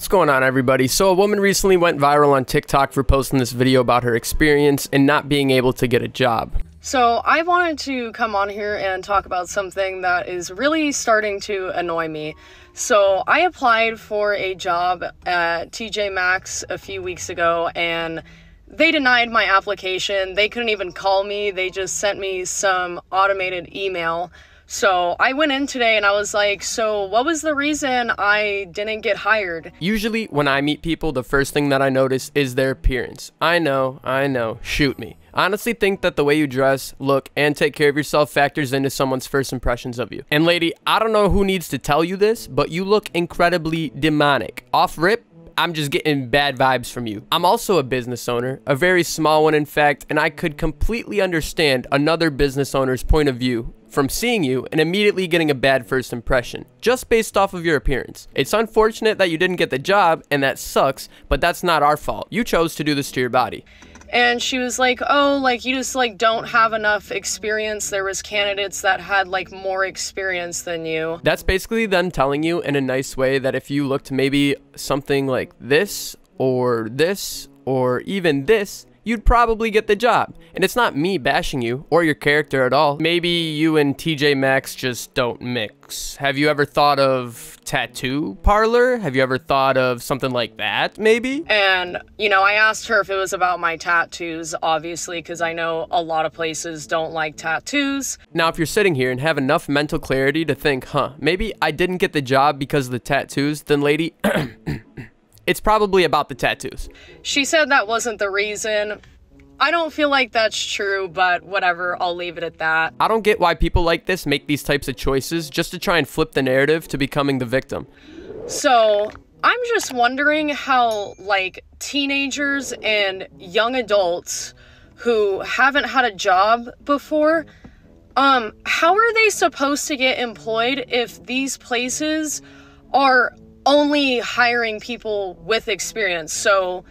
What's going on, everybody? So a woman recently went viral on TikTok for posting this video about her experience and not being able to get a job. So I wanted to come on here and talk about something that is really starting to annoy me. So I applied for a job at TJ Maxx a few weeks ago and they denied my application. They couldn't even call me. They just sent me some automated email. So I went in today and I was like, so what was the reason I didn't get hired? Usually when I meet people, the first thing that I notice is their appearance. I know, shoot me. I honestly think that the way you dress, look, and take care of yourself factors into someone's first impressions of you. And lady, I don't know who needs to tell you this, but you look incredibly demonic. Off rip, I'm just getting bad vibes from you. I'm also a business owner, a very small one in fact, and I could completely understand another business owner's point of view from seeing you and immediately getting a bad first impression, just based off of your appearance. It's unfortunate that you didn't get the job, and that sucks, but that's not our fault. You chose to do this to your body. And she was like, oh, like, you just, like, don't have enough experience. There was candidates that had, like, more experience than you. That's basically them telling you in a nice way that if you looked maybe something like this, or even this, you'd probably get the job. And it's not me bashing you or your character at all. Maybe you and TJ Maxx just don't mix. Have you ever thought of tattoo parlor? Have you ever thought of something like that, maybe? And, you know, I asked her if it was about my tattoos, obviously, because I know a lot of places don't like tattoos. Now, if you're sitting here and have enough mental clarity to think, maybe I didn't get the job because of the tattoos, then lady, it's probably about the tattoos. She said that wasn't the reason. I don't feel like that's true, but whatever, I'll leave it at that. I don't get why people like this make these types of choices just to try and flip the narrative to becoming the victim. So, I'm just wondering how, like, teenagers and young adults who haven't had a job before, how are they supposed to get employed if these places are only hiring people with experience? So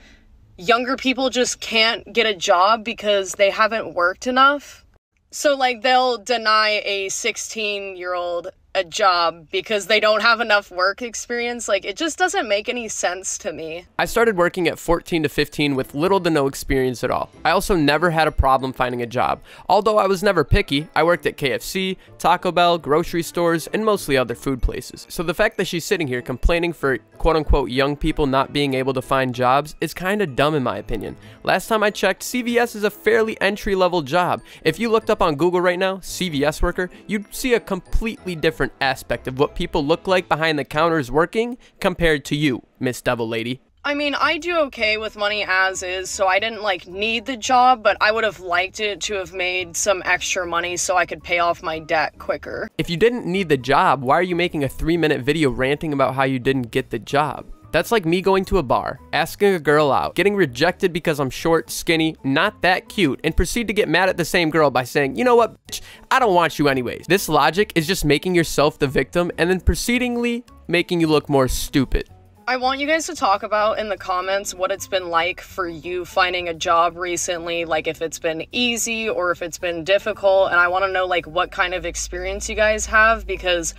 younger people just can't get a job because they haven't worked enough. So, like, they'll deny a 16-year-old a job because they don't have enough work experience. Like, it just doesn't make any sense to me. I started working at 14 to 15 with little to no experience at all. I also never had a problem finding a job. Although I was never picky, I worked at KFC, Taco Bell, grocery stores, and mostly other food places. So the fact that she's sitting here complaining for quote-unquote young people not being able to find jobs is kind of dumb in my opinion. Last time I checked, CVS is a fairly entry-level job. If you looked up on Google right now, CVS worker, you'd see a completely different aspect of what people look like behind the counters working compared to you, Miss Devil Lady. I mean, I do okay with money as is, so I didn't, like, need the job, but I would have liked it to have made some extra money so I could pay off my debt quicker. If you didn't need the job, why are you making a 3-minute video ranting about how you didn't get the job? That's like me going to a bar, asking a girl out, getting rejected because I'm short, skinny, not that cute, and proceed to get mad at the same girl by saying, you know what, bitch, I don't want you anyways. This logic is just making yourself the victim and then proceedingly making you look more stupid. I want you guys to talk about in the comments what it's been like for you finding a job recently, like if it's been easy or if it's been difficult, and I want to know, like, what kind of experience you guys have, because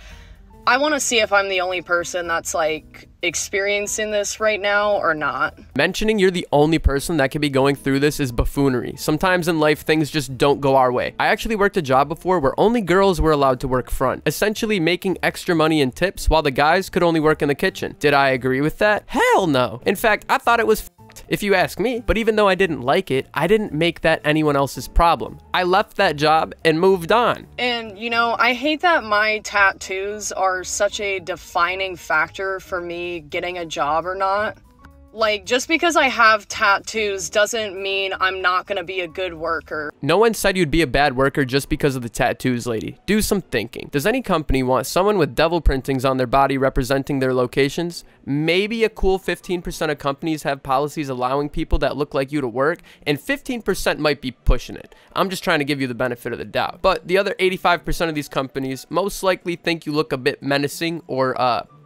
I want to see if I'm the only person that's, like, experiencing this right now or not. Mentioning you're the only person that could be going through this is buffoonery. Sometimes in life, things just don't go our way. I actually worked a job before where only girls were allowed to work front, essentially making extra money in tips while the guys could only work in the kitchen. Did I agree with that? Hell no. In fact, I thought it was if you ask me. But even though I didn't like it, I didn't make that anyone else's problem. I left that job and moved on. And, you know, I hate that my tattoos are such a defining factor for me getting a job or not. Like, just because I have tattoos doesn't mean I'm not gonna be a good worker. No one said you'd be a bad worker just because of the tattoos, lady. Do some thinking. Does any company want someone with devil printings on their body representing their locations? Maybe a cool 15% of companies have policies allowing people that look like you to work, and 15% might be pushing it. I'm just trying to give you the benefit of the doubt. But the other 85% of these companies most likely think you look a bit menacing or,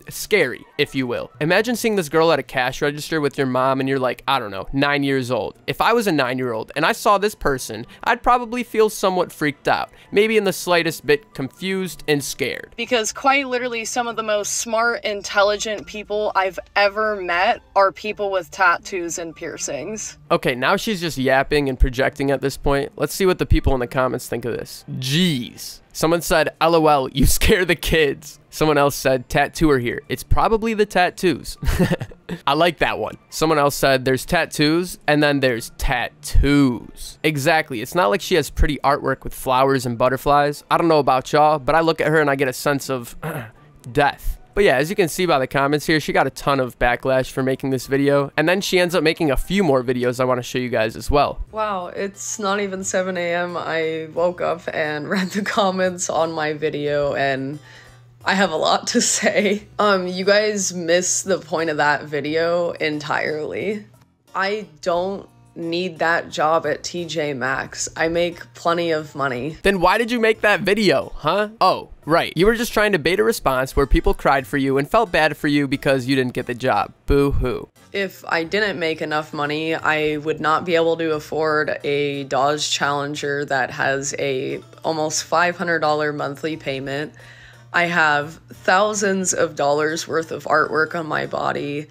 scary, if you will. Imagine seeing this girl at a cash register with your mom and you're like, I don't know, 9 years old. If I was a 9-year-old and I saw this person, I'd probably feel somewhat freaked out, maybe in the slightest bit confused and scared. Because quite literally some of the most smart, intelligent people I've ever met are people with tattoos and piercings. Okay, now she's just yapping and projecting at this point. Let's see what the people in the comments think of this. Jeez. Someone said, LOL, you scare the kids. Someone else said, tattooer here. It's probably the tattoos. I like that one. Someone else said, there's tattoos and then there's tattoos. Exactly. It's not like she has pretty artwork with flowers and butterflies. I don't know about y'all, but I look at her and I get a sense of death. But yeah, as you can see by the comments here, she got a ton of backlash for making this video. And then she ends up making a few more videos I want to show you guys as well. Wow, it's not even 7 a.m. I woke up and read the comments on my video and I have a lot to say. You guys missed the point of that video entirely. I don't need that job at TJ Maxx. I make plenty of money. Then why did you make that video, huh? Oh, right. You were just trying to bait a response where people cried for you and felt bad for you because you didn't get the job. Boo-hoo. If I didn't make enough money, I would not be able to afford a Dodge Challenger that has a almost $500 monthly payment. I have thousands of dollars worth of artwork on my body.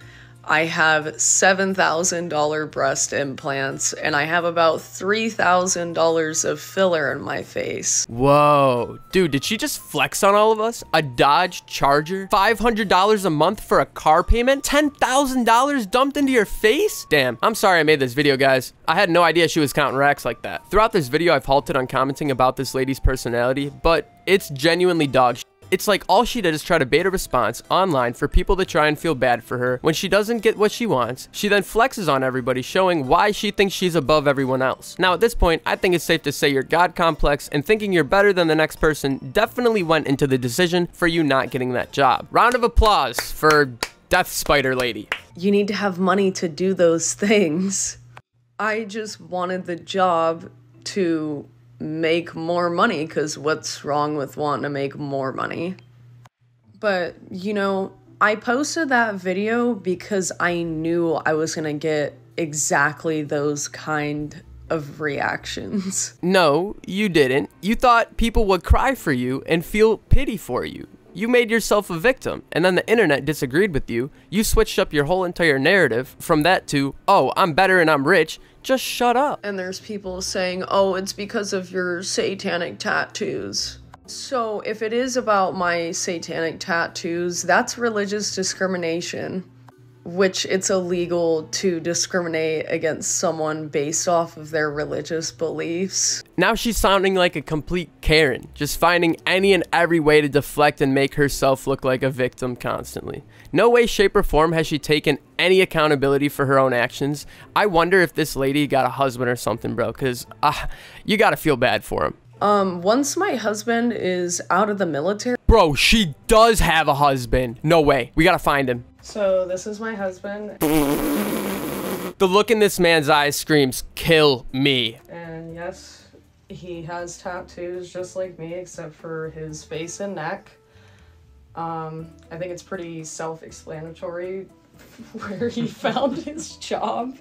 I have $7,000 breast implants, and I have about $3,000 of filler in my face. Whoa. Dude, did she just flex on all of us? A Dodge Charger? $500 a month for a car payment? $10,000 dumped into your face? Damn, I'm sorry I made this video, guys. I had no idea she was counting racks like that. Throughout this video, I've halted on commenting about this lady's personality, but it's genuinely dog shit. It's like all she did is try to bait a response online for people to try and feel bad for her. When she doesn't get what she wants, she then flexes on everybody, showing why she thinks she's above everyone else. Now at this point, I think it's safe to say your God complex and thinking you're better than the next person definitely went into the decision for you not getting that job. Round of applause for Death Spider Lady. You need to have money to do those things. I just wanted the job to make more money, because what's wrong with wanting to make more money? But, you know, I posted that video because I knew I was gonna get exactly those kind of reactions. No, you didn't. You thought people would cry for you and feel pity for you. You made yourself a victim, and then the internet disagreed with you. You switched up your whole entire narrative from that to, oh, I'm better and I'm rich. Just shut up. And there's people saying, oh, it's because of your satanic tattoos. So if it is about my satanic tattoos, that's religious discrimination, which it's illegal to discriminate against someone based off of their religious beliefs. Now she's sounding like a complete Karen, just finding any and every way to deflect and make herself look like a victim constantly. No way, shape, or form has she taken any accountability for her own actions. I wonder if this lady got a husband or something, bro, because you gotta feel bad for him. Once my husband is out of the military... Bro, she does have a husband. No way. We gotta find him. So this is my husband. The look in this man's eyes screams, kill me. And yes, he has tattoos just like me, except for his face and neck. I think it's pretty self-explanatory where he found his job.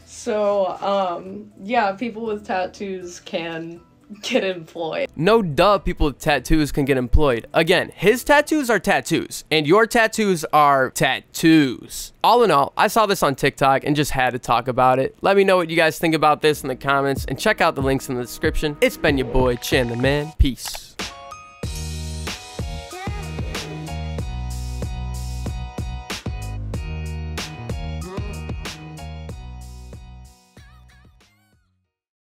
So, yeah, people with tattoos can get employed. No duh, people with tattoos can get employed. Again, his tattoos are tattoos, and your tattoos are tattoos. All in all, I saw this on TikTok and just had to talk about it. Let me know what you guys think about this in the comments, and check out the links in the description. It's been your boy, Chan the Man. Peace.